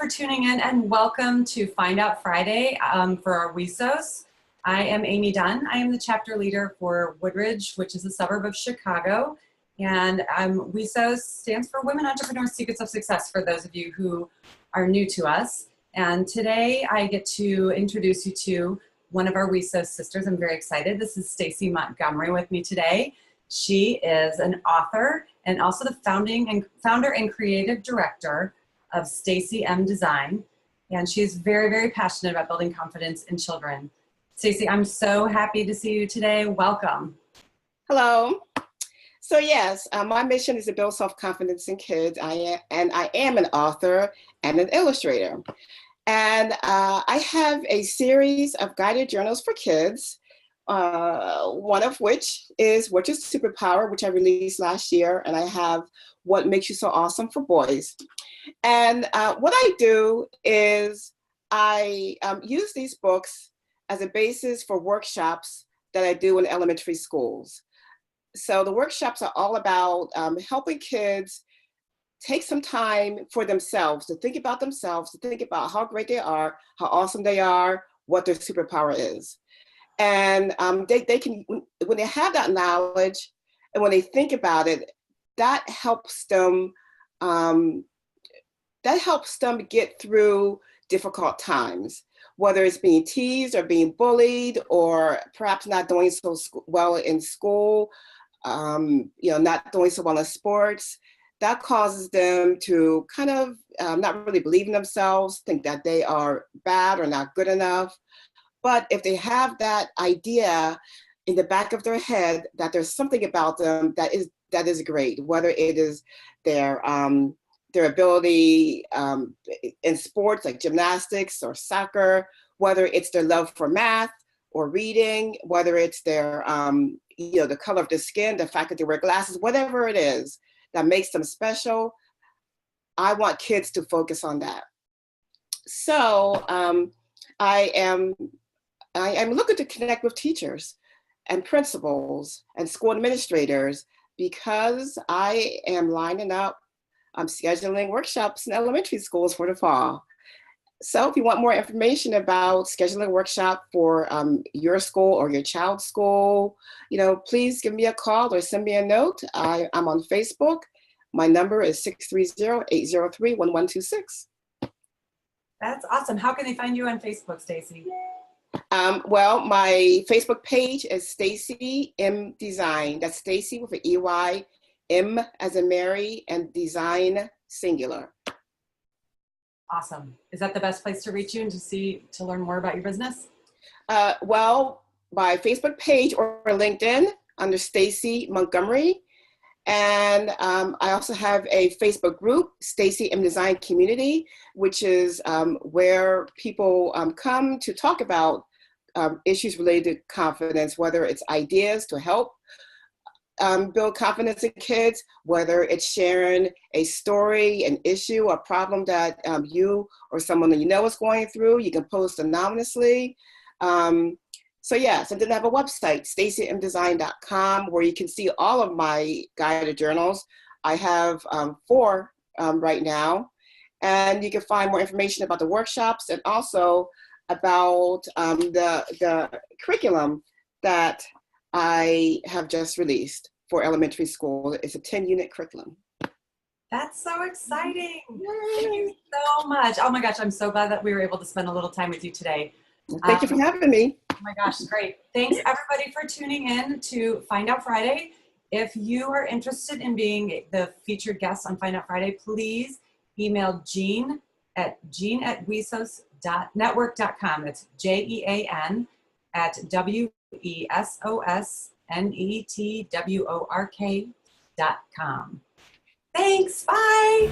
for tuning in and welcome to Find Out Friday for our WESOS. I am Amy Dunn. I am the chapter leader for Woodridge, which is a suburb of Chicago. And WESOS stands for Women Entrepreneurs Secrets of Success for those of you who are new to us. And today I get to introduce you to one of our WESOS sisters. I'm very excited. This is Stacey Montgomery with me today. She is an author and also the founder and creative director of Stacey M Design. And she's very, very passionate about building confidence in children. Stacey, I'm so happy to see you today. Welcome. Hello. So yes, my mission is to build self-confidence in kids. I am an author and an illustrator. And I have a series of guided journals for kids, one of which is Superpower, which I released last year. And I have What Makes You So Awesome for boys. And what I do is I use these books as a basis for workshops that I do in elementary schools. So the workshops are all about helping kids take some time for themselves, to think about themselves, to think about how great they are, how awesome they are, what their superpower is. And they can, when they have that knowledge and when they think about it, that helps them get through difficult times, whether it's being teased or being bullied or perhaps not doing so well in school, not doing so well in sports. That causes them to kind of not really believe in themselves, think that they are bad or not good enough. But if they have that idea in the back of their head that there's something about them that is great, whether it is their ability in sports like gymnastics or soccer, whether it's their love for math or reading, whether it's their the color of their skin, the fact that they wear glasses, whatever it is that makes them special, I want kids to focus on that. So I am looking to connect with teachers and principals and school administrators because I am lining up, I'm scheduling workshops in elementary schools for the fall. So if you want more information about scheduling a workshop for your school or your child's school, please give me a call or send me a note. I'm on Facebook. My number is 630-803-1126. That's awesome. How can they find you on Facebook, Stacey? Well, my Facebook page is Stacey M Design. That's Stacey with an EY, M as in Mary, and Design singular. Awesome. Is that the best place to reach you and to learn more about your business? Well, my Facebook page or LinkedIn under Stacey Montgomery. And I also have a Facebook group, Stacey M Design Community, which is where people come to talk about issues related to confidence, whether it's ideas to help build confidence in kids, whether it's sharing a story, an issue, a problem that you or someone that you know is going through. You can post anonymously. So yes, and then I have a website, staceymdesign.com, where you can see all of my guided journals. I have 4 right now, and you can find more information about the workshops and also about the curriculum that I have just released for elementary school. It's a 10-unit curriculum. That's so exciting. Thank you so much. Oh my gosh, I'm so glad that we were able to spend a little time with you today. Thank you for having me. Oh my gosh, great. Thanks everybody for tuning in to Find Out Friday. If you are interested in being the featured guest on Find Out Friday, please email Jean at wesos.network.com. That's JEAN at WESOSNETWORK.com. Thanks. Bye.